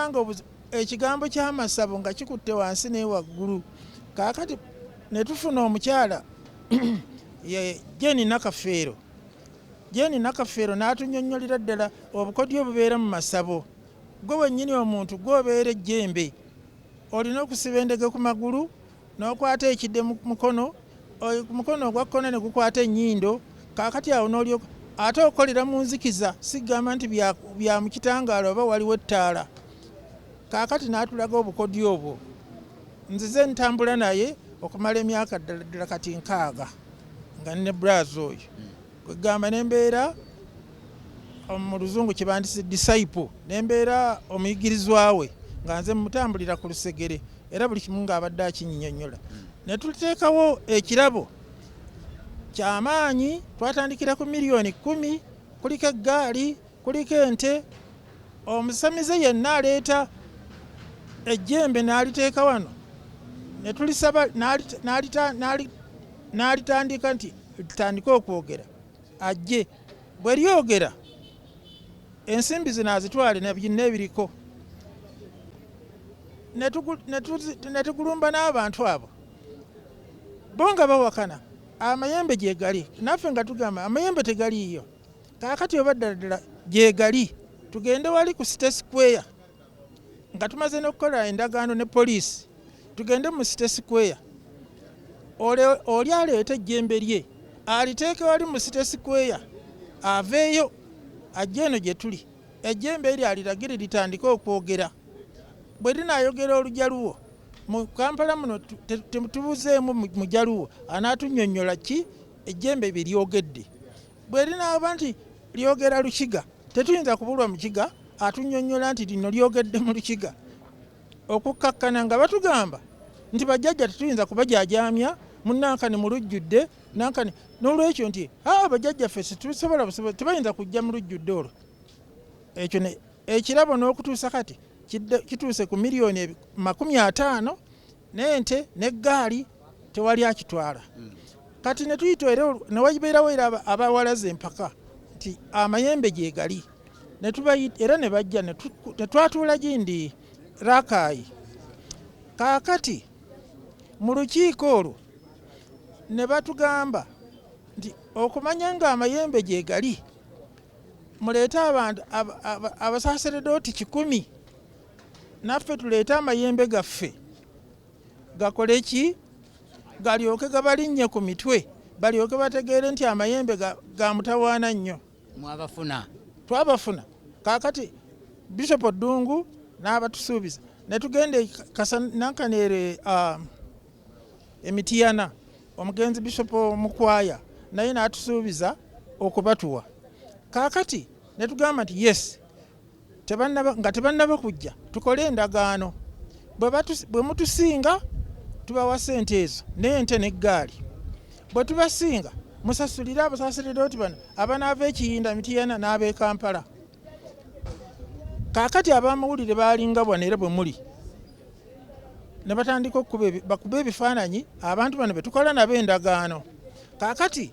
nosanga ekigambo ky'amasabo nga kikutte wansi ne waggulu. Kaakati ne tufuna omukyala ye Jeni Nakafeero. Jeni Nakafeero n'atunnyonnyolera ddala obukodyo obubeera mu masabo. Gwe wennyini omuntu gw'obeera ejjembe. Olina okusiba endege ku magulu n'okwata ekidde mu mukono, mukono ogwa kkono ne gukwata ennyindo. Kaakati awo n'olyoka ate okolera mu nzikiza, sigamba nti bya mu kitangaala oba waliwo ettaala. Kaakati n'atulaga obukodyo obwo. Nzize ntambula naye okumala emyaka ddala kati 6 nga ne brazi oyo. Kwegamba nembeera mu luzungu kye bandise disciple, nembeera omuyigirizwa we nga nze mutambulira ku lusegere era buli kimu ng'abadde akinnyonnyola. Ne tuteekawo ekirabo ky'amaanyi. Twatandikira ku miliyoni 10, kuliko eggaali, kuliko ente. Omusamize yenna aleeta ejjembe n'aliteeka wano, ne tulisaba n'alitandika nti tutandike okwogera. Ajje bwe lyogera ensimbi zino azitwale n'ebiriko. Ne tugulumba n'abantu abo bo nga bawakana amayembe gye gali, naffe nga tugamba amayembe tegaliiyo. Kaakati oba ddala gye gali, tugende wali ku City Square nga tumaze n'okukola endagaano ne poliisi. Tugende mu City Square, oli aleeta ejjembe lye aliteeke wali mu City Square, aveeyo ajje eno gye tuli, ejjembe eryo aliragire litandike okwogera. Bwe linaayogera olujaluwo mu Kampala muno tubuzeemu mujaluwo anaatunnyonnyola ki ejjembe bye lyogedde. Bwe linaaba nti lyogera Lukiga, tetuyinza kubulwa Mukiga atunnyonnyola nti lino lyogedde mu Lukiga. Okukkakkana nga batugamba nti bajjajja tetuyinza kubajaajamya munnankani mulujjudde nankani, n'olwekyo nti bajjajja ffe situsobola tebayinza kujja mu lujjudde olwo. Ekyo ekirabo n'okutuusa kati kituuse ku miliyoni 50, n'ente n'eggaali tewali akitwala. Kati ne tuyita ne wabeerawo era abawalaze empaka nti amayembe gye gali, ne tubayita era ne bajja ne twatuula gindi Rakai. Kaakati mu lukiiko olwo ne batugamba nti okumanya nga amayembe gye gali, muleete abantu abasaaseredooti 100, naffe tuleete amayembe gaffe gakole ki, galyoke gabalinnye ku mitwe, balyoke bategeere nti amayembe ga mutawaana nnyo. Twabafuna. Kaakati Bishop Ddungu n'abatusuubiza ne tugenda nankaneere Emitiyana, omugenzi Bishop Mukwaya naye n'atusuubiza okubatuwa. Kaakati ne tugamba nti yes, nga tebannaba kujja tukole endagaano. Bwe mutusinga tubawa ssente ezo n'ente n'eggaali. Bwe tubasinga musasulire abasaaseredooti bano abanaava Ekiyinda, Mitiyana n'ab'e Kampala. Kaakati ab'amawulire baalinga bwana era bwe muli, ne batandika bakuba ebifaananyi abantu bano be tukola nabo endagaano. Kaakati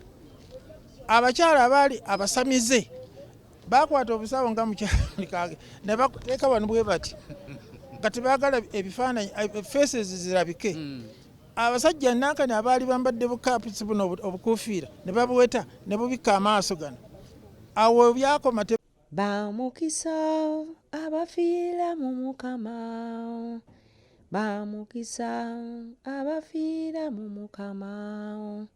abakyala abaali abasamize bakwata obusawo nga mukyala ne bateeka wano bwe bati nga tebaagala ebifaananyi faces zirabike. Abasajja nankani abaali bambadde bukaapusi buno obukuufiira ne babuweta ne bubikka amaaso gano. Awo byakoma. Bamukisa abafiira mu Mukama, bamukisa abafiira mu Mukama,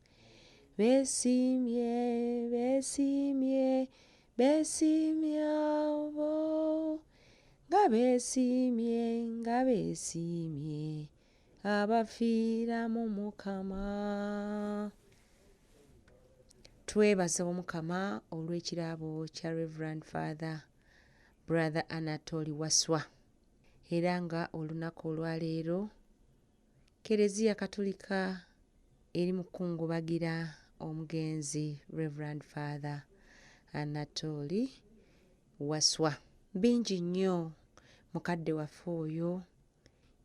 beesimye beesimye beesimye abo nga beesimye abafiira mu Mukama. Twebaza Omukama olw'ekirabo kya Reverend Fr.Br.Anatoli Waswa. Era nga olunaku olwaleero Kereziya Katolika eri mu kukungubagira omugenzi Reverend Fr.Anatoli Waswa. Bingi nnyo mukadde waffe oyo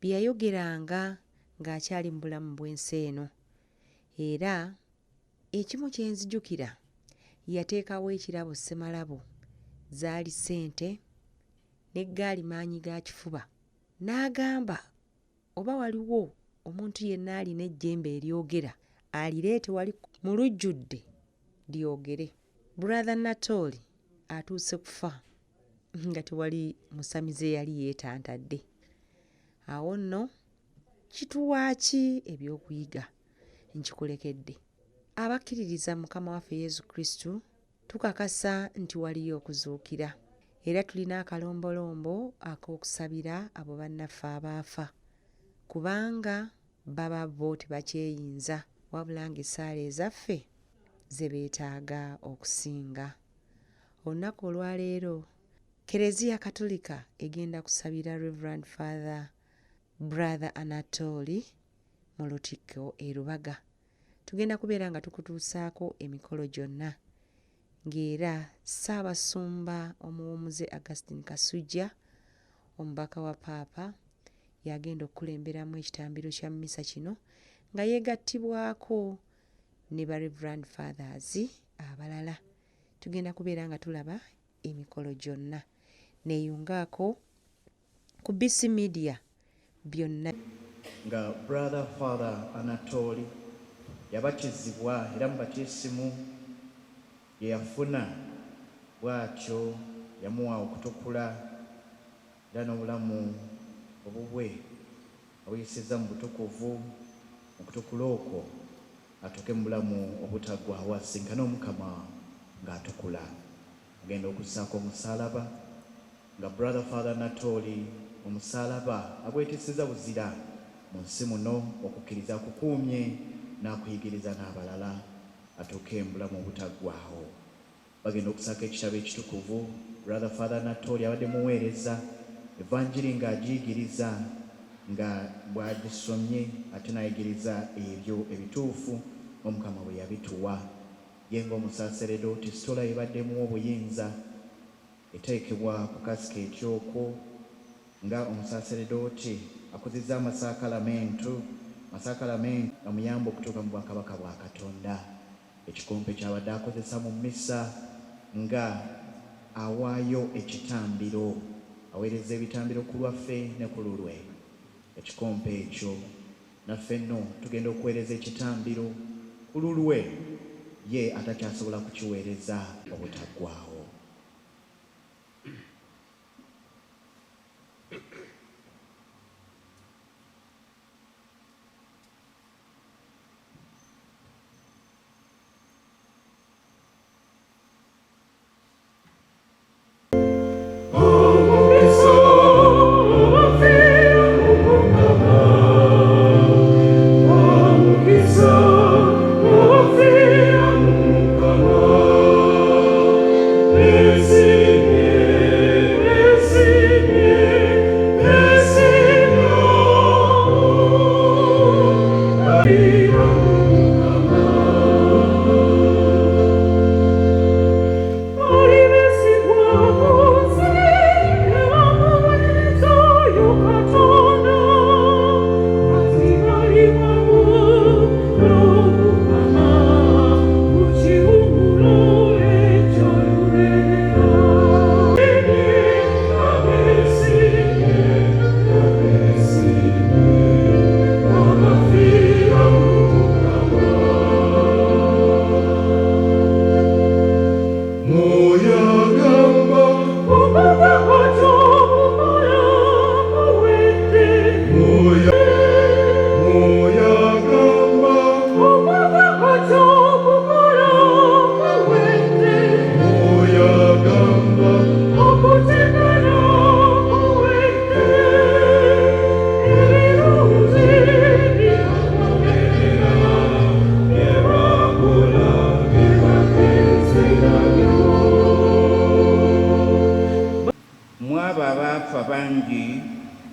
bye yayogeranga ng'akyali mu bulamu bw'ensi eno. Era ekimu kye nzijukira, yateekawo ekirabo Ssemalabo zaali ssente n'eggaali maanyi ga kifuba, n'agamba oba waliwo omuntu yenna alina ejjembe eryogera alireete wali mulujjudde lyogere. Fr.Br.Anatoli atuuse kufa nga tewali musamize yali yeetantadde. Awo nno kituwa ki ebyokuyiga? Nkikulekedde. Abakkiririza Mukama waffe Yesu Kristo tukakasa nti waliyo okuzuukira, era tulina akalombolombo ak'okusabira abo bannaffe abaafa, kubanga baba bo tebakyeyinza wabula ng'essaala ezaffe ze beetaaga okusinga. Olunaku olwaleero Kereziya Katolika egenda kusabira Reverend Fr.Br.Anatoli mu Luttiko e Rubaga. Tugenda kubeera nga tukutuusaako emikolo gyonna, ng'era Ssaabasumba Omuwummuze Augustine Kasujja, omubaka wa Paapa, yagenda okukulemberamu ekitambiro kya mmisa kino nga yeegattibwako ne ba Reverend Fathers abalala. Tugenda kubeera nga tulaba emikolo gyonna. Neeyungaako ku BC Media byonna. Nga Brother Fr.Anatoli yabatizibwa era mu batiisimu ye yafuna bw'atyo yamuwa okutukula era n'obulamu obubwe obuyisiza mu butukuvu, mu kutukula okwo atuuke mu bulamu obutaggwaawo, asinkane Omukama ng'atukula. Agenda okussaako omusaalaba nga Brother Fr.Anatoli omusaalaba agwetiisiza buzira mu nsi muno, okukkiriza kukuumye n'akuyigiriza n'abalala atuuke mu bulamu obutaggwaawo. Bagenda okussaako ekitabo ekitukuvu. Brother Fr.Anatoli abadde muweereza evanjiri ng'agiyigiriza, nga bw'agisomye ate n'ayigiriza ebyo ebituufu Omukama bwe yabituwa. Ye ng'omusaaseredoti sitola ebaddemu obuyinza eteekebwa ku kasika ekyoko nga omusaaseredoti akozesa amasaakalamento amuyamba okutuuka mu bwakabaka bwa Katonda. Ekikompe ky'abadde akozesa mu mmisa nga awaayo ekitambiro, aweereza ebitambiro ku lwaffe ne ku lulwe. Ekikompe ekyo naffe nno tugenda okuweereza ekitambiro ku lulwe, ye atakyasobola kukiweereza obutaggwaawo.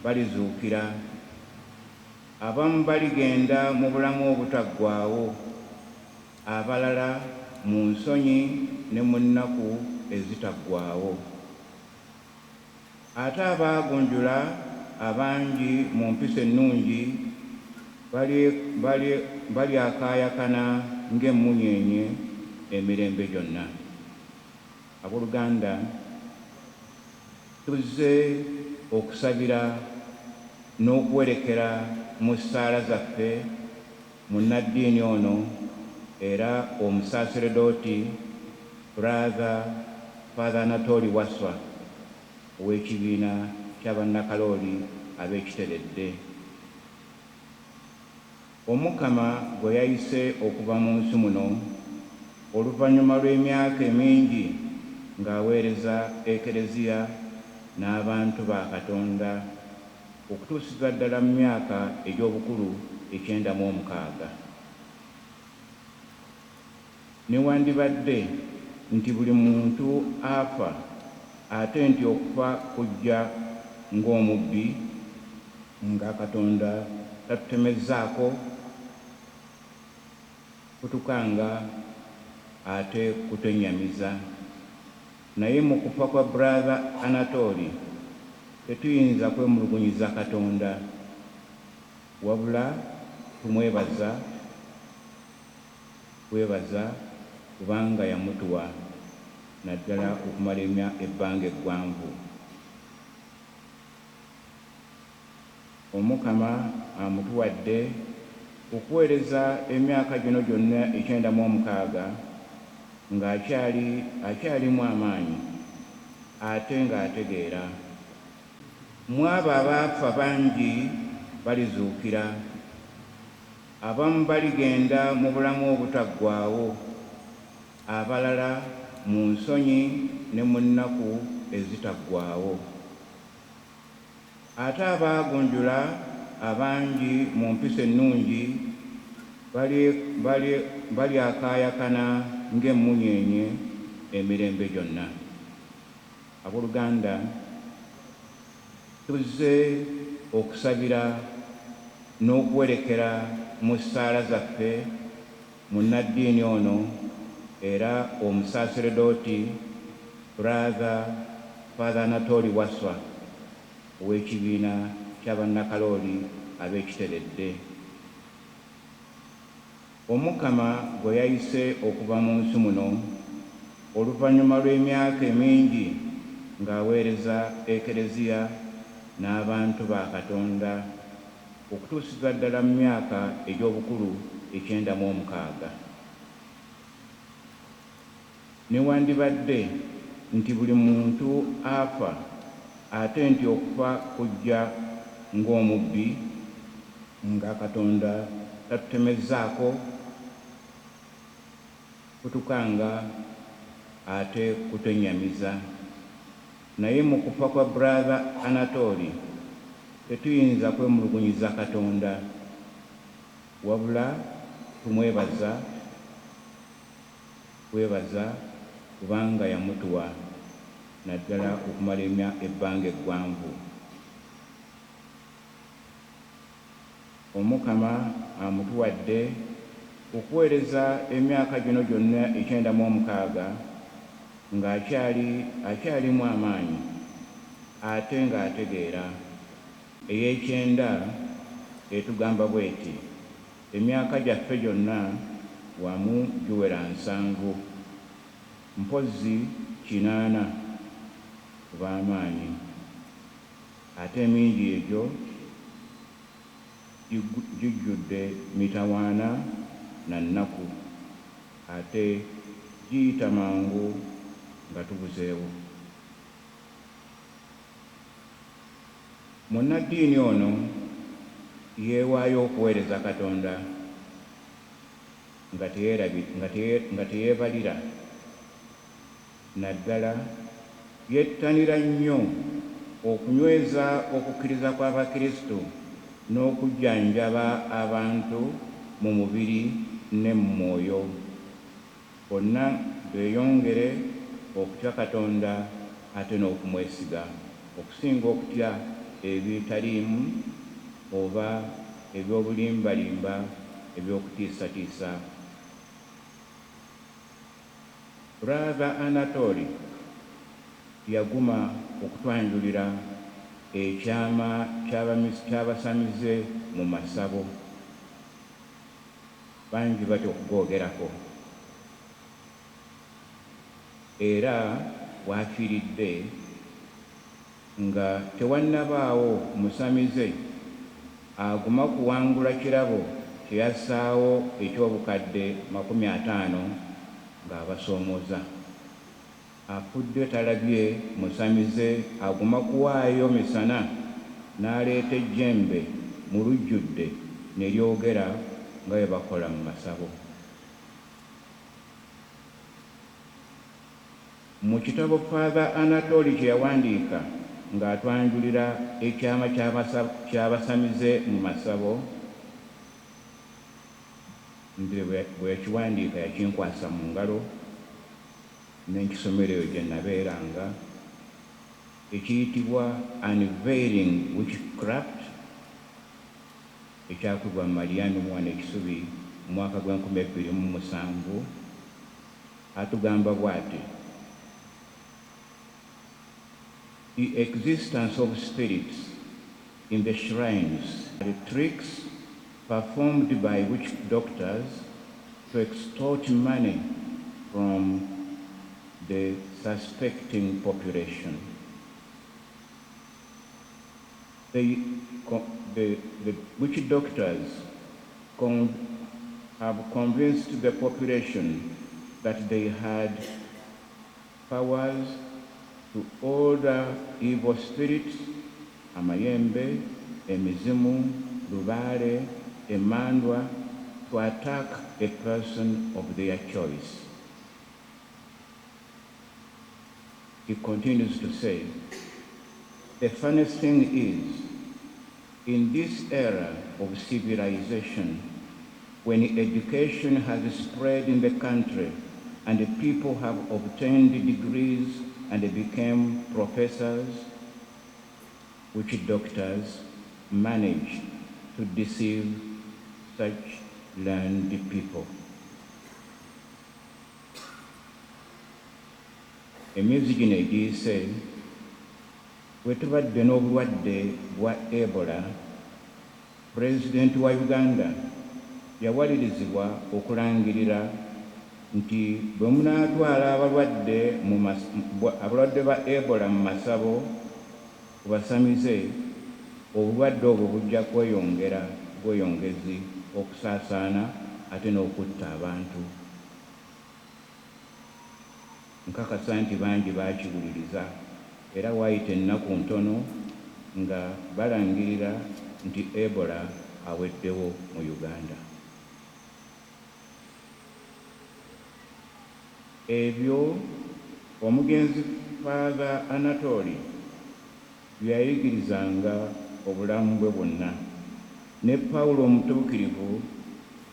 balizuukira, abamu baligenda mu bulamu obutaggwaawo, abalala mu nsonyi ne mu nnaku ezitaggwaawo. Ate abaagunjula abangi mu mpisa ennungi balyakaayakana ng'emmunyeenye emirembe gyonna. Abooluganda, tuzze okusabira n'okwerekera mu ssaala zaffe munnaddiini ono era omusaaseredooti Fr.Br.Anatoli Waswa ow'ekibiina ky'abannakalooli ab'ekiteredde. Omukama gwe yayise okuva mu nsi muno oluvannyuma lw'emyaka emingi ng'aweereza ekereziya n'abantu ba Katonda okutuusiza ddala mu myaka egy'obukulu 96. Newandibadde nti buli muntu afa ate nti okufa kujja ng'omubbi nga Katonda tatutemezzaako kutukanga ate kutennyamiza. Naye mu kufa kwa Br.Anatoli tetuyinza kwemulugunyiza Katonda, wabula tumwebaza kubanga yamutuwa naddala okumala ebbanga eggwanvu. Omukama amutuwadde okuweereza emyaka gino gyonna 96 ng'akyalimu amaanyi ate ng'ategeera. Mu abo abaafa bangi balizuukira, abamu baligenda mu bulamu obutaggwaawo, abalala mu nsonyi ne mu nnaku ezitaggwaawo. Ate abaagunjula abangi mu mpisa ennungi balyakaayakana ng'emmunyeenye emirembe gyonna. Abooluganda, tuzze okusabira n'okwerekera mu ssaala zaffe munnaddiini ono era omusaaseredooti Fr.Br.Anatoli Waswa ow'ekibiina ky'abannakalooli ab'ekiteredde. Omukama gwe yayise okuva mu nsi muno oluvannyuma lw'emyaka emingi ng'aweereza ekereziya n'abantu ba Katonda okutuusiza ddala mu myaka egy'obukulu 96. Newandibadde nti buli muntu afa ate nti okufa kujja ng'omubbi nga Katonda tatutemezzaako kutukanga ate kutennyamiza. Naye mu kufa kwa Br.Anatoli tetuyinza kwemulugunyiza Katonda, wabula tumwebaza kubanga yamutuwa naddala okumala ebbanga eggwanvu. Omukama amutuwadde okuweereza emyaka gino gyonna 96 ng'akyalimu amaanyi ate ng'ategeera. Ey'ekyenda etugamba bw'eti: emyaka gyaffe gyonna wamu giwera 7, mpozzi 80 ku b'amaanyi, ate emingi egyo gijjudde mitawaana na nnaku, ate giyita mangu nga tubuzeewo. Munnaddiini ono yeewaayo okuweereza Katonda nga teyeebalira, naddala yettanira nnyo okunyweza okukkiriza kw'Abakristo n'okujjanjaba abantu mu mubiri ne mu mwoyo, bonna beeyongere okutya Katonda ate n'okumwesiga okusinga okutya ebitaliimu oba eby'obulimbalimba eby'okutiisatiisa. Fr.Br.Anatoli yaguma okutwanjulira ekyama ky'Abasamize mu masabo. Bangi batya okugoogerako. Era w'afiiridde nga tewannabaawo musamize aguma kuwangula kirabo kye yassaawo eky'obukadde 50 ng'abasoomooza. Afudde talabye musamize aguma kuwaayo misana n'aleeta ejjembe mu lujjudde ne lyogera nga bwe bakola mu masabo. Mu kitabo Fr.Br.Anatoli kye yawandiika ng'atwanjulira ekyama ky'abasamize mu masabo, bwe yakiwandiika yakinkwasa mu ngalo n'enkisomero eyo gye nabeeranga, ekiyitibwa Unveiling Witchcraft, ekyakubwa mu Mariano Mwana Ekisubi mu mwaka gwa 2007. Atugamba bw'ati: the existence of spirits in the shrines, the tricks performed by witch doctors to extort money from the suspecting population. The witch doctors have convinced the population that they had powers to order evil spirits, Mayembe, emizimu, rubale, emandwa, to attack a person of their choice. He continues to say, the funniest thing is, in this era of civilization, when education has spread in the country and the people have obtained degrees and became professors, witch doctors manage to deceive such learned people. Emyezi gino egiyise bwe tubadde n'obulwadde bwa Ebola, Pulezidenti wa Uganda yawalirizibwa okulangirira nti bwe munaatwala abalwadde ba Ebola mu masabo ku basamize, obulwadde obwo bujja bweyongezi okusaasaana ate n'okutta abantu. Nkakasa nti bangi baakiwuliriza era waayita ennaku ntono nga balangirira nti Ebola aweddewo mu Uganda. Ebyo omugenzi Fr.Br.Anatoli byayigirizanga obulamu bwe bwonna, ne Pawulo omutuukirivu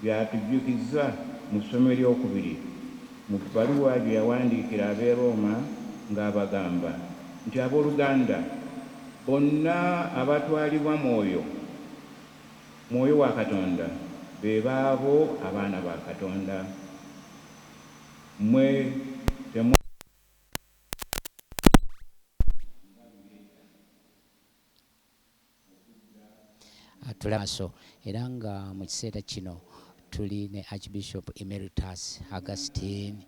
byatujjukiza mu ssomo eryokubiri mu bbaluwa gye yawandiikira ab'e Roma ng'abagamba nti abooluganda bonna abatwalibwa mwoyo wa Katonda be baabo abaana ba Katonda. Mwe tulaso era nga mu kiseera kino tuli ne Archbishop Emeritus Augustine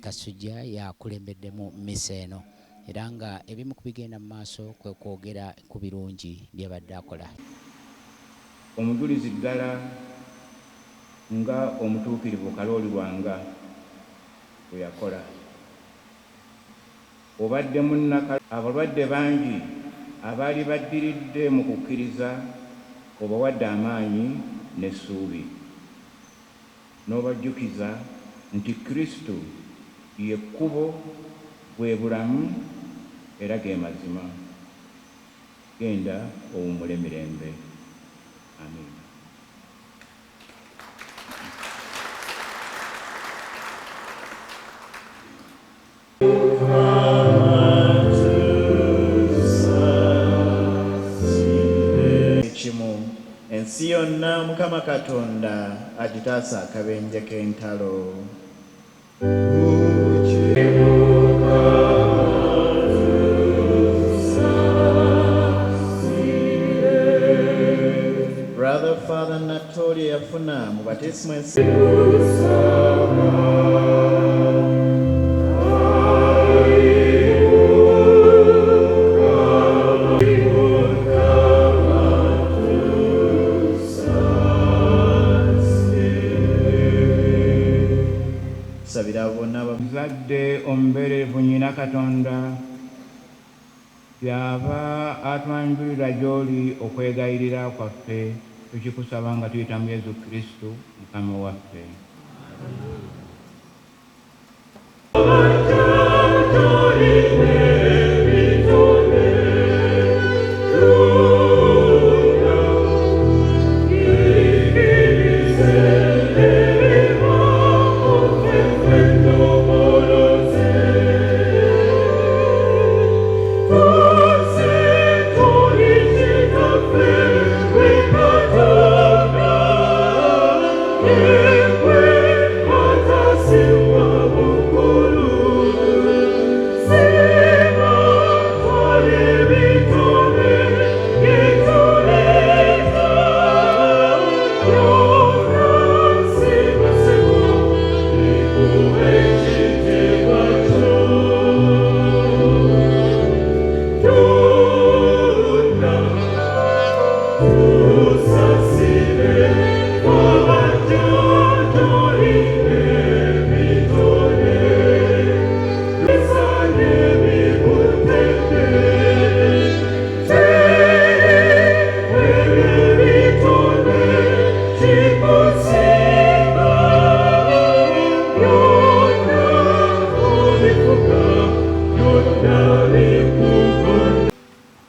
Kasujja yakulembeddemu mmisa eno, era nga ebimu ku bigenda mu maaso kwe kwogera ku birungi by'abadde akola. Omujulizi ddala nga omutuukirivu Kalooli Lwanga bwe yakola. Obadde abalwadde bangi abaali baddiridde mu kukkiriza obawadde amaanyi n'essuubi, n'obajjukiza nti Kristo ye kkubo, bwe bulamu era ge mazima. Genda owummule mirembe. Amen. Ensi yonna Mukama Katonda agitaasa akabenje k'entalo. Brother Fr.Anatoli yafuna mu batismu ensi muzadde omuberevu nnyina Katonda byaba atwanjulira gy'oli okwegayirira kwaffe tukikusaba nga tuyita mu Yesu Kristo Mukama waffe.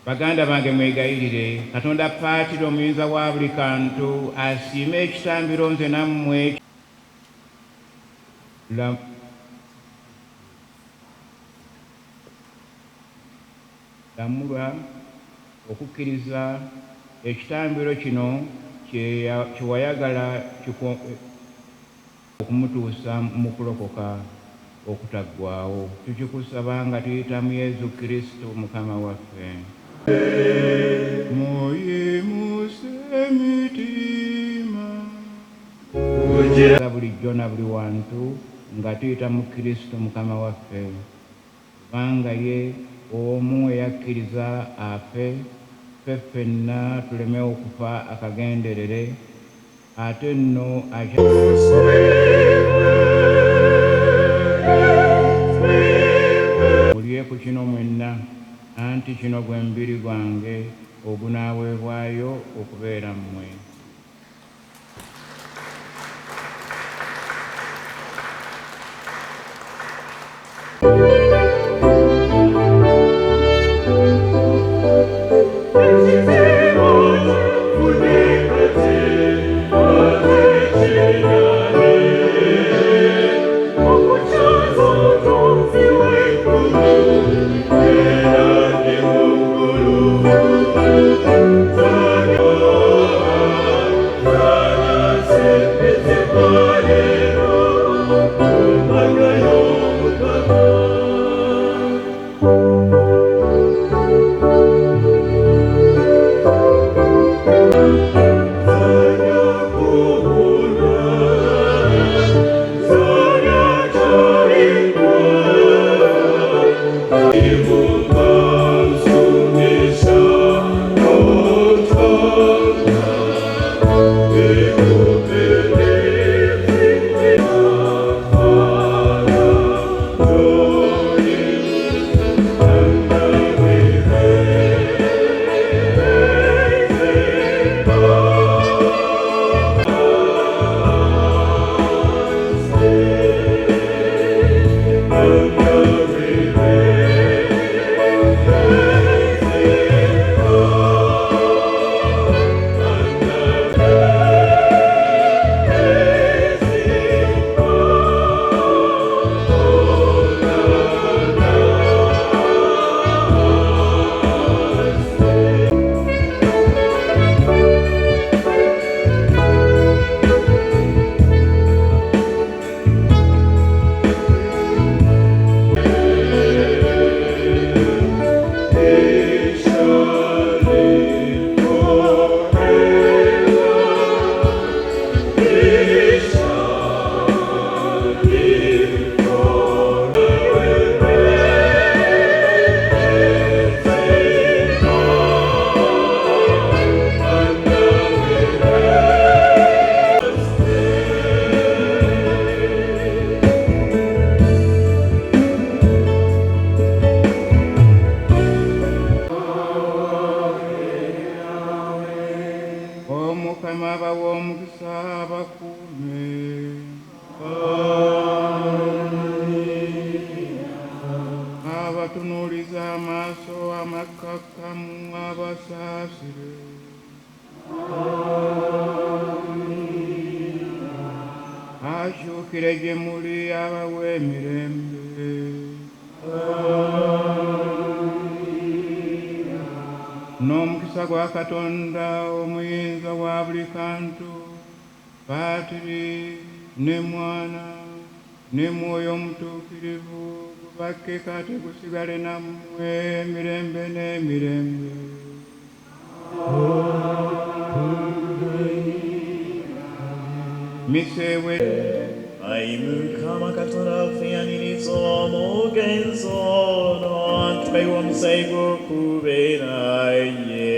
Baganda bange mwegayirire Katonda paatira omuyinza wa buli kantu asiime ekitambiro nze nammwe lamulwa okukkiriza ekitambiro kino kyewayagala okumutuusa mu kulokoka okutaggwaawo. Tukikusaba nga tuyita mu Yesu Kristo Mukama waffe. Muyimuse emitima bulijjo na buli wantu nga tuyita mu Kristo Mukama waffe, kubanga ye omu eyakkiriza afe ffe ffenna tuleme okufa akagenderere, ate nno mulye ku kino mwenna, anti kino gwe mubiri gwange ogunaaweebwayo okubeera mmwe. abatunuuliza amaaso amakkakkamu abasaasire. Akyukire gye muli abawa emirembe. N'omukisa gwa Katonda omuyinza wa buli kantu, Paatiri ne Mwana ne Mwoyo Omutuukirivu gubakke kati gusigale nammwe emirembe n'emirembe. Misewe Mukama Katonda waffe yaniriza omugenzo n'atuwe omusego okubeera ye.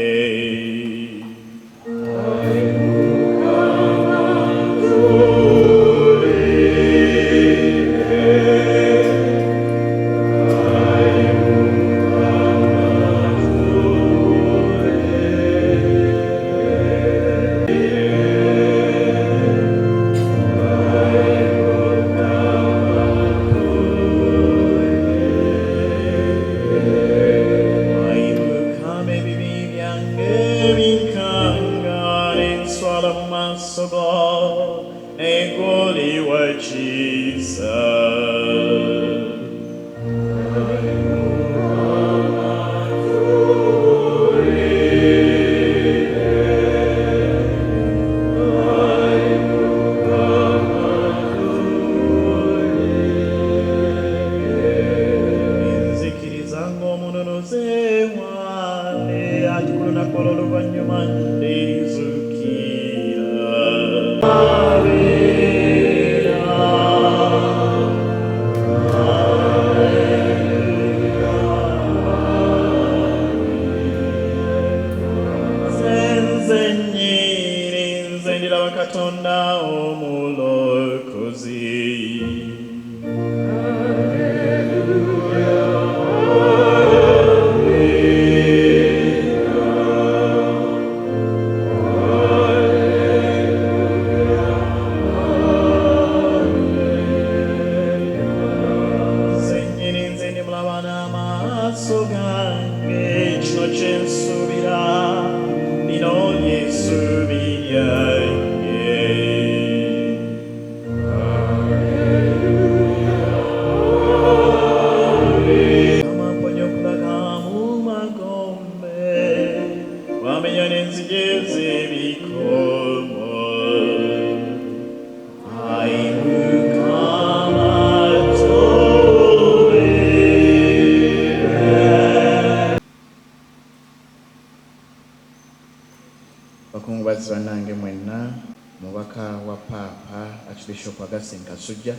Bakungubazi bannange mwenna, mubaka wa Paapa Archbishop Augustine Kasujja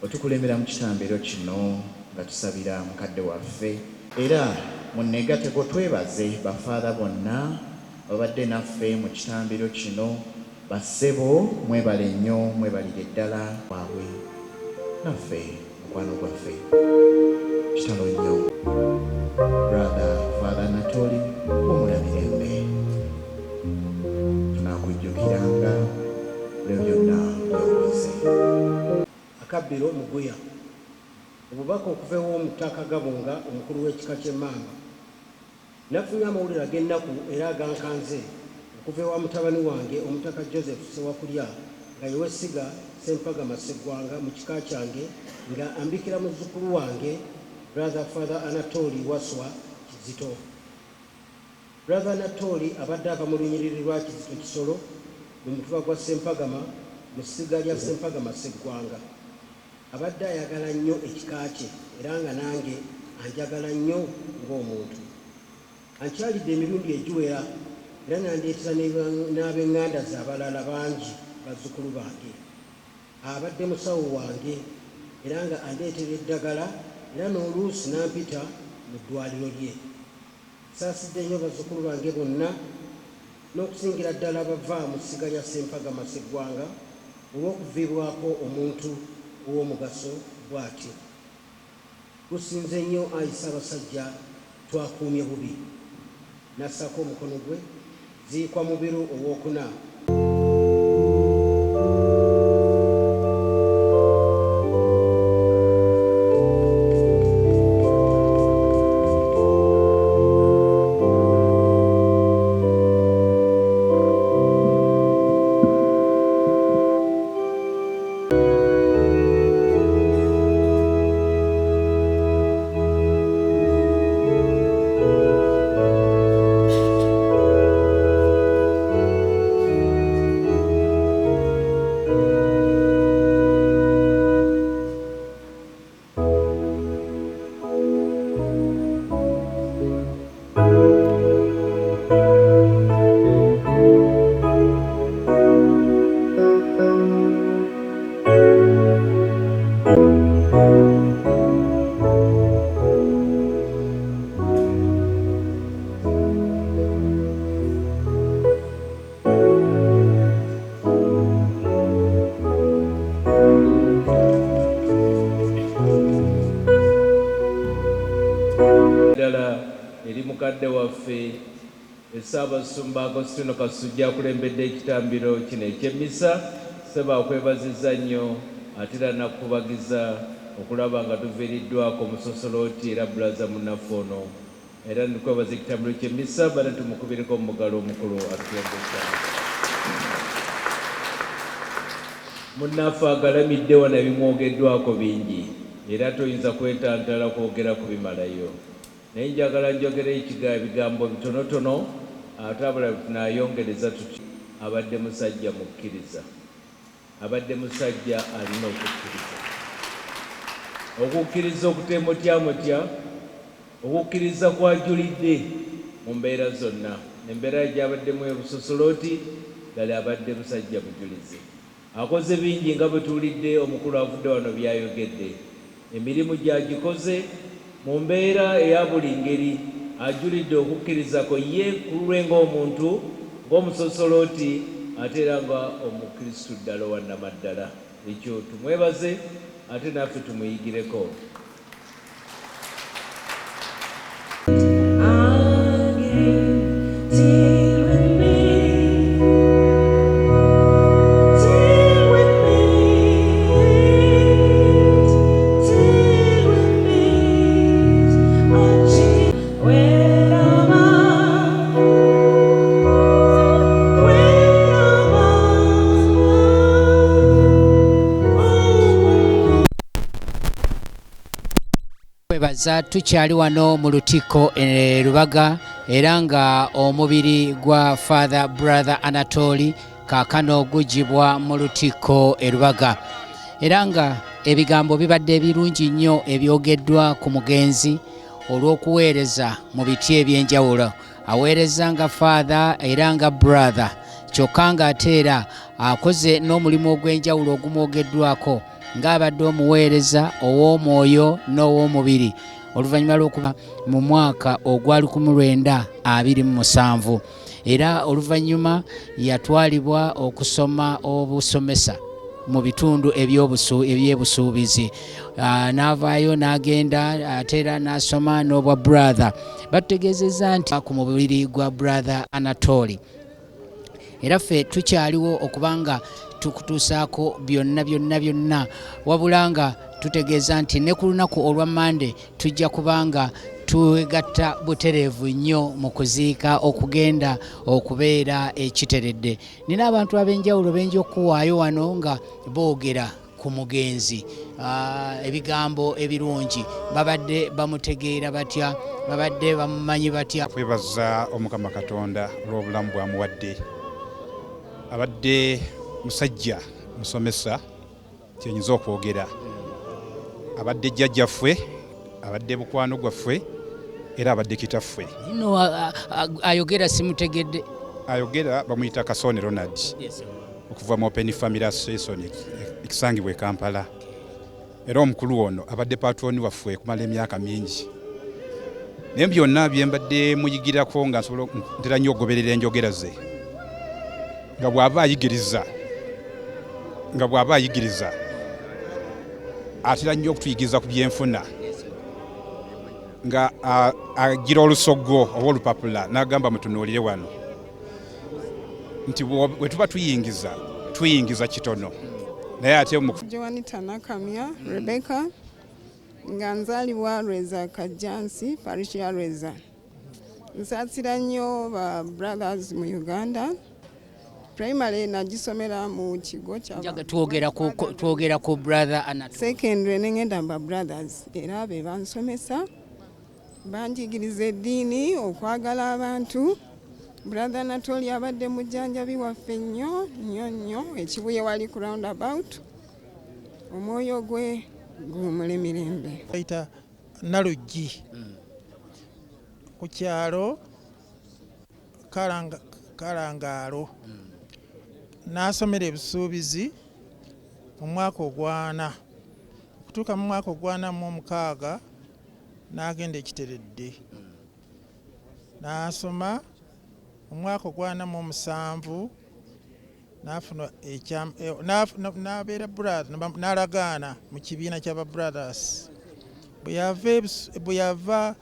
otukulembera mu kitambiro kino nga tusabira mukadde waffe era munneegatteko twebaze bafaada bonna babadde naffe mu kitambiro kino. Bassebo mwebale nnyo, mwebalire ddala waabwe naffe mukwano gwaffe kitalo nnyo. Fr.Br.Anatoli omulamirembe tunakujjukiranga buli byonna byokoze. Akabbiro Muguya obubaka okuva ew'omutaka Gabunga omukulu w'ekika ky'Emmamba nafunye amawulire ag'ennaku era agankanze okuva ewa mutabani wange omutaka Joseph Sewakulya nga yewesiga Ssempagama Sseggwanga mu kika kyange nga ambikira muzzukulu wange Fr.Anatoli Waswa Kizito. Anatoli abadde ava mu lunyiriri lwa Kizito Kisolo mu mutuba gwa Ssempagama mu ssiga lya Ssempagama Sseggwanga. Abadde ayagala nnyo ekika kye era nga nange anjagala nnyo ng'omuntu. Ankyalidde emirundi egiwera era nandeetera n'ab'eŋŋanda ze abalala bangi bazzukulu bange. Abadde musawo wange era nga andeetera eddagala era n'oluusi nampita mu ddwaliro lye. Saasidde nnyo bazzukulu bange bonna n'okusingira ddala bava mu ssiga lya Ssempagama Sseggwanga olw'okuviibwako omuntu ow'omugaso bw'atyo. Tusinze nnyo Ayi Ssaabasajja, twakuumye bubi. Nassako omukono gwe, ziikwa Mubiru ow'okuna. ddala eri mukadde waffe Ssaabasumba Agostino Kasujja akulembedde ekitambiro kino eky'emmisa. Sseba akwebazizza nnyo ate era nakubagiza okulaba nga tuviiriddwako omusosolooti era bulaza munnaffe ono, era nikwebaza ekitambiro ky'emmisa bala tumukubireko omugalo omukulu atulembesa. Munnaffe agalamidde wano ebimwogeddwako bingi era toyinza kwetantala kwogera ku bimalayo, naye njagala njogere ebigambo bitonotono ate abala tunayongereza tuti abadde musajja mukkiriza, abadde musajja alina okukkiriza, okukkiriza okutemotyamotya, okukkiriza kwajulidde mu mbeera zonna. Embeera gyabaddemu ebusosolooti ddala abadde musajja mujulizi, akoze bingi nga bwe tuwulidde omukulu avudde wano byayogedde. Emirimu gyagikoze mu mbeera eya buli ngeri, ajulidde okukkiriza kwe ye ku lulwe ng'omuntu, ng'omusosolooti ate era nga omukristu ddala owannamaddala. Ekyo tumwebaze ate naffe tumuyigireko. Kwebaza tukyali wano mu Luttiko Rubaga era nga omubiri gwa Fr.Br.Anatoli kaakano gugibwa mu Luttiko Rubaga era nga ebigambo bibadde ebirungi nnyo ebyogeddwa ku mugenzi olw'okuweereza mu biti eby'enjawulo. Aweereza nga father era nga brother, kyokka ng'ate era akoze n'omulimu ogw'enjawulo ogumwogeddwako ng'abadde omuweereza ow'omwoyo n'ow'omubiri oluvannyuma lw'okuba mu mwaka ogwali 1927 era oluvannyuma yatwalibwa okusoma obusomesa mu bitundu ebyebusuubizi. N'avaayo n'agenda ate era n'asoma n'obwa brother. Batutegeezezza nti ku mubiri gwa Fr.Br.Anatoli era ffe tukyaliwo okubanga tukutuusaako byonna wabula nga tutegeeza nti ne ku lunaku olwa Mande tujja kubanga twegatta butereevu nnyo mu kuziika okugenda okubeera ekiteredde. Nina abantu ab'enjawulo benja okuwaayo wano nga boogera ku mugenzi ebigambo ebirungi. Babadde bamutegeera batya, babadde bamumanyi batya. Kwebaza Omukama Katonda olw'obulamu bwamuwadde. Abadde musajja musomesa kyenyinza okwogera, abadde jjajjaffe, abadde mukwano gwaffe era abadde kitaffe. Nno ayogera simutegedde. Ayogera bamuyita Kasone Ronald okuva mu Open Family Association ekisangibwa e Kampala, era omukulu ono abadde patroni waffe kumala emyaka mingi. Naye byonna bye mbadde muyigirako nga nsobola ntera nnyo okugoberera enjogera ze nga bw'aba ayigiriza atera nnyo okutuyigiriza ku byenfuna nga agira olusogo oba olupapula n'agamba mutunuulire wano nti bwe tuba tuyingiza kitono naye ate Joanita Nakamya Rebecca nga nzaalibwa Rweza Kajjansi parish ya Rweza. Nsaasira nnyo ba brothers mu Uganda. Primary nagisomera mu kigo kya twogera ku Fr.Br.Anatoli. Secondary nengenda ba brothers era be bansomesa banjigiriza eddiini okwagala abantu. Fr.Br.Anatoli abadde mujjanjabi waffe nnyo ekibuye wali ku roundabout, omwoyo gwe gumule mirembe. Bayita Naluggi ku kyalo Kalangaalo. N'asomera ebisuubizi mu mwaka ogwana, okutuuka mu mwaka ogwana mu 6 n'agenda ekiteredde. N'asoma mu mwaka ogwana mu 7 n'afuna n'abeera brother n'alagaana mu kibiina ky'aba brothers. Bwe yava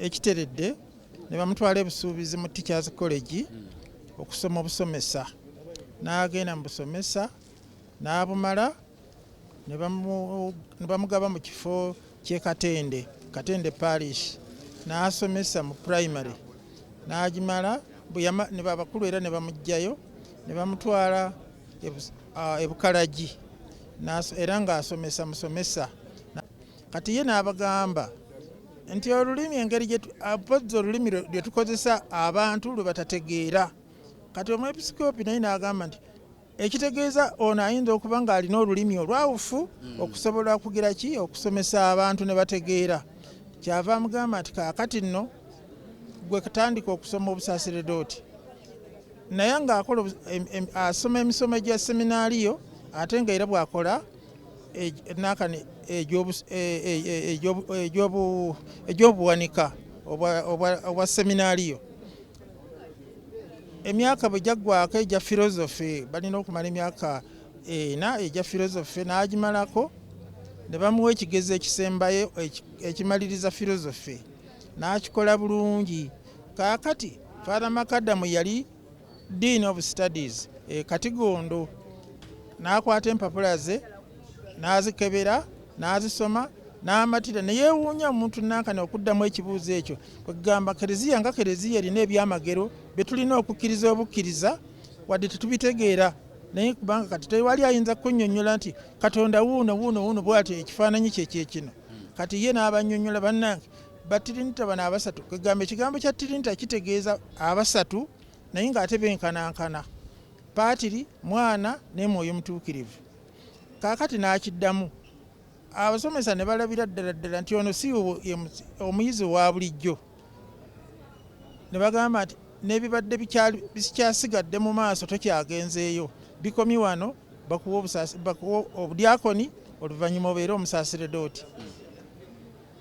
ekiteredde ne bamutwala ebusuubizi mu Teachers College okusoma obusomesa. N'agenda mu busomesa n'abumala ne bamugaba mu kifo ky'e Katende Parish n'asomesa mu primary. N'agimala ne babakulu era ne bamugjayo ne bamutwala ebukalagi era ng'asomesa musomesa. Kati ye n'abagamba nti olulimi engeri olulimi lwe tukozesa abantu lwe batategeera. Kati omwepisikoopi naye n'agamba nti ekitegeeza ono ayinza okuba ng'alina olulimi olwawufu okusobola kugira ki okusomesa abantu ne bategeera. Kyava amugamba nti kaakati nno gwe katandika okusoma obusaseredooti. Naye ng'akola asoma emisomo gya seminaariyo ate nga era bw'akola egy'obuwanika obwa seminaariyo. Emyaka bwe gyaggwako egya philosophy, balina okumala emyaka 4 egya philosophy, n'agimalako ne bamuwa ekigezo ekisembayo ekimaliriza philosophy n'akikola bulungi. Kaakati Father Makadamu yali Dean of Studies Katigondo, n'akwata empapula ze n'azikebera n'azisoma n'amatira ne yeewuunya omuntu nankane okuddamu ekibuuzo ekyo. Kwegamba kereziya nga kereziya erina ebyamagero bye tulina okukkiriza obukkiriza wadde tetubitegeera, naye kubanga kati tewali ayinza kunnyonnyola nti Katonda wuuno bw'ati ekifaananyi kye kino. Kati ye n'abannyonnyola bannange batirinita bano abasatu. Kwegamba ekigambo kya tirinita kitegeeza abasatu naye ng'ate benkanankana, Paatiri, Mwana ne Mwoyo Mutuukirivu. Kaakati n'akiddamu. Abasomesa ne balabira ddala nti ono si omuyizi wa bulijjo. Ne bagamba nti n'ebibadde bikyasigadde mu maaso tokyagenzeeyo, bikomi wano bakuwa obudyakoni oluvannyuma obeera omusaseredooti.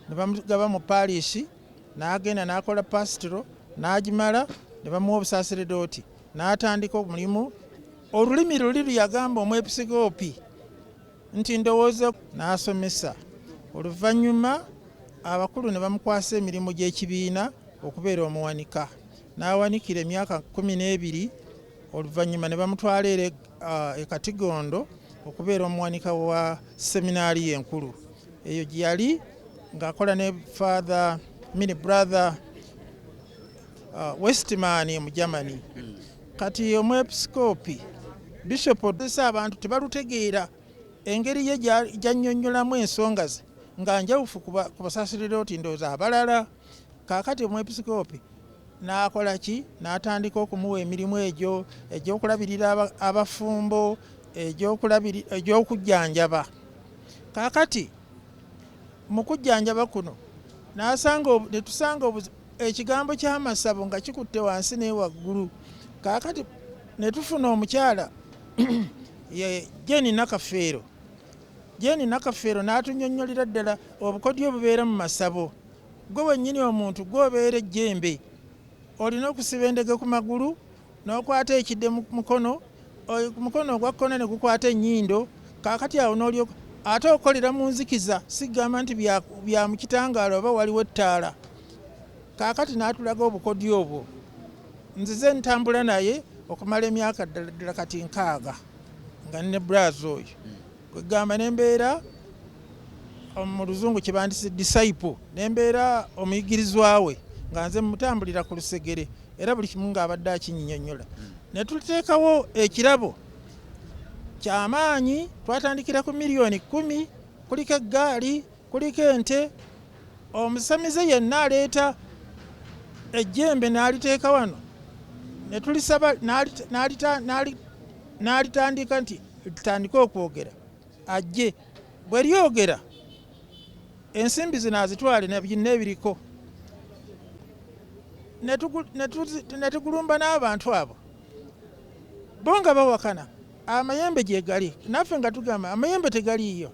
Ne bamugaba mu parishi n'agenda n'akola pasitoro n'agimala ne bamuwa obusaseredooti n'atandika omulimu. Olulimi luli yagamba omwepisikoopi nti ndowooza n'asomesa. Oluvannyuma abakulu ne bamukwasa emirimu gy'ekibiina okubeera omuwanika. N'awanikira emyaka 12. Oluvannyuma ne bamutwala e Katigondo okubeera omuwanika wa seminaari enkulu. Eyo gye yali ng'akola ne Father Brother Westman mu Germany. Kati omwepisikoopi Bishop odesa abantu tebalutegeera engeri ye gy'annyonnyolamu ensonga ze nga njawufu ku basaseredooti ndowooza abalala. Kaakati omwepisikoopi n'akola ki? N'atandika okumuwa emirimu egyo egy'okulabirira abafumbo, egy'okujjanjaba. Kaakati mu kujjanjaba kuno ne tusanga ekigambo ky'amasabo nga kikutte wansi ne waggulu. Kaakati ne tufuna omukyala Jeni Nakafeero. Jeni Nakafeero n'atunnyonnyolera ddala obukodyo obubeera mu masabo. Gwe wennyini omuntu gw'obeera ejjembe, olina okusiba endege ku magulu n'okwata ekidde mu mukono ogwa kkono ne gukwata ennyindo. Kaakati awo n'olyoka ate okolera mu nzikiza, sigamba nti bya mu kitangaala oba waliwo ettaala. Kaakati n'atulaga obukodyo obwo. Nzize ntambula naye okumala emyaka ddala kati 6 nga ne braza oyo. Kwegamba nembeera mu luzungu kye bandise disciple, nembeera omuyigirizwa we nga nze mutambulira ku lusegere era buli kimu ng'abadde akinnyonnyola. Ne tuteekawo ekirabo ky'amaanyi. Twatandikira ku miliyoni 10. Kuliko eggaali, kuliko ente. Omusamize yenna aleeta ejjembe n'aliteeka wano. Ne tulisaba n'alitandika nti tutandike okwogera. Ajje bwe lyogera ensimbi zino azitwale n'ebiriko. Ne tugulumba n'abantu abo bo nga bawakana amayembe gye gali, naffe nga tugamba amayembe tegaliiyo.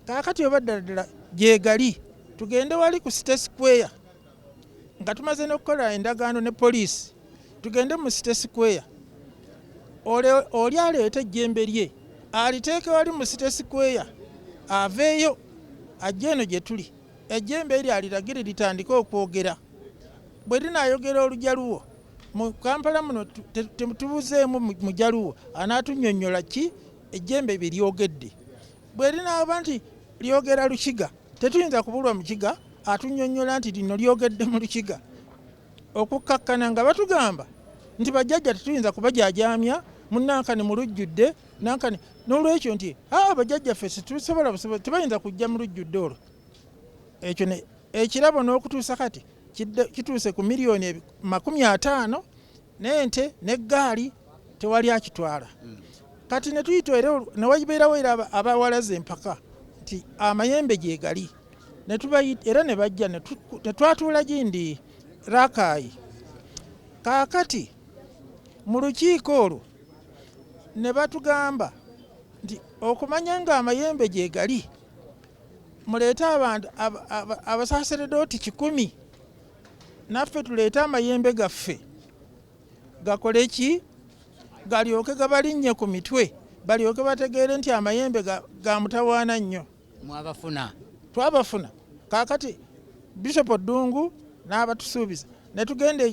Kaakati oba ddala gye gali, tugende wali ku City Square nga tumaze n'okukola endagaano ne poliisi. Tugende mu City Square, oli aleeta ejjembe lye aliteeke wali mu City Square, aveeyo ajje eno gye tuli, ejjembe eri aliragire litandike okwogera. bwe linaayogera Olujaluwo mu Kampala muno tubuzeemu Mujaluwo anaatunnyonnyola ki ejjembe bye lyogedde. Bwe linaaba nti lyogera Lukiga tetuyinza kubulwa Mukiga atunnyonnyola nti lino lyogedde mu Lukiga. Okukkakkana nga batugamba nti bajjajja tetuyinza kubajaajamya munnankani mulujjudde nankani n'olwekyo nti bajjajjaffe tebayinza kujja mu lujjudde olwo. Ekyo ekirabo n'okutuusa kati kituuse ku miliyoni 50 n'ente n'eggaali tewali akitwala. Kati ne tuyita era newabeerawo era abawalaze empaka nti amayembe gye gali era ne bajja ne twatuula gindi Rakai. Kaakati mu lukiiko olwo ne batugamba nti okumanya nga amayembe gye gali muleete abantu abasaaseredooti 100 naffe tuleete amayembe gaffe gakole ki galyoke gabalinnye ku mitwe balyoke bategeere nti amayembe ga mutawaana nnyo. Twabafuna. Kaakati Bishop Ddungu n'abatusuubiza ne tugenda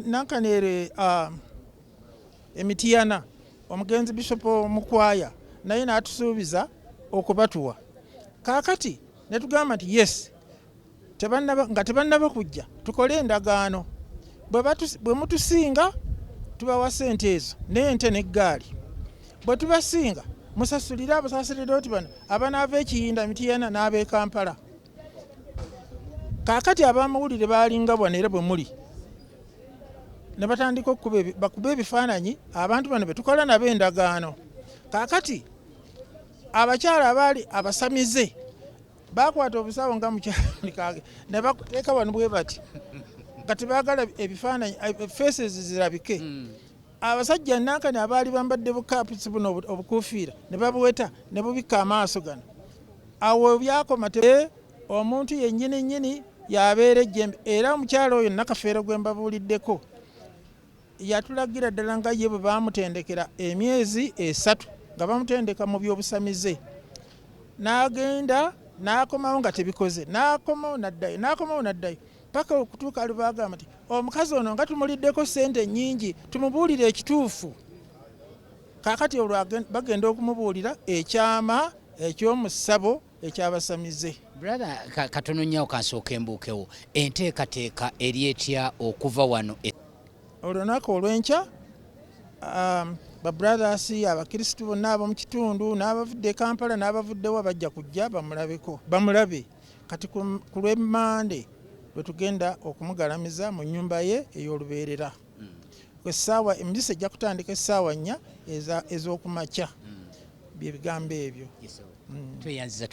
nankaneere Emitiyana omugenzi Bishop Mukwaya naye n'atusuubiza okubatuwa. Kaakati ne tugamba nti yes nga tebannaba kujja tukole endagaano bwe mutusinga tubawa ssente ezo n'ente n'eggaali. Bwe tubasinga musasulire abasaaseredooti bano abanaava Ekiyinda Mitiyana n'ab'e Kampala. Kaakati ab'amawulire baalinga bwanera bwe muli ne batandika bakuba ebifaananyi abantu bano betukola nabo endagaano. Kaakati abakyala abaali abasamize bakwata obusawo nga mukyala ne bateeka wano bwe bati nga tebaagala ebifaananyi faces zirabike. Abasajja nankani abaali bambadde bukapusi buno obukuufiira ne babuweta ne bubikka amaaso gano. Awo byakoma omuntu yennyini yabeera ejjembe era omukyala oyo nakafeero gwe mbabuuliddeko yatulagira ddala nga ye bwe baamutendekera emyezi 3 nga bamutendeka mu byobusamize n'agenda n'akomawo nga tebikoze n'akomawo n'addayo paka okutuuka lubagamba nti omukazi ono nga tumuliddeko ssente nnyingi tumubuulire ekituufu. Kaakati olwo bagenda okumubuulira ekyama eky'omusabo ekyabasamize. Brother katono nnyo kansooka embuukewo enteekateeka eri etya okuva wano olunaku olw'enkya babrothers abakristu bonna ab'omu kitundu n'abavudde Kampala n'abavuddewo bajja kujja bamulabe. Kati ku lw'Emmande bwe tugenda okumugalamiza mu nnyumba ye ey'olubeerera. Essaawa emisa ejja kutandika essaawa 4 ez'okumakya bye bigambo ebyo. Tweyanziza.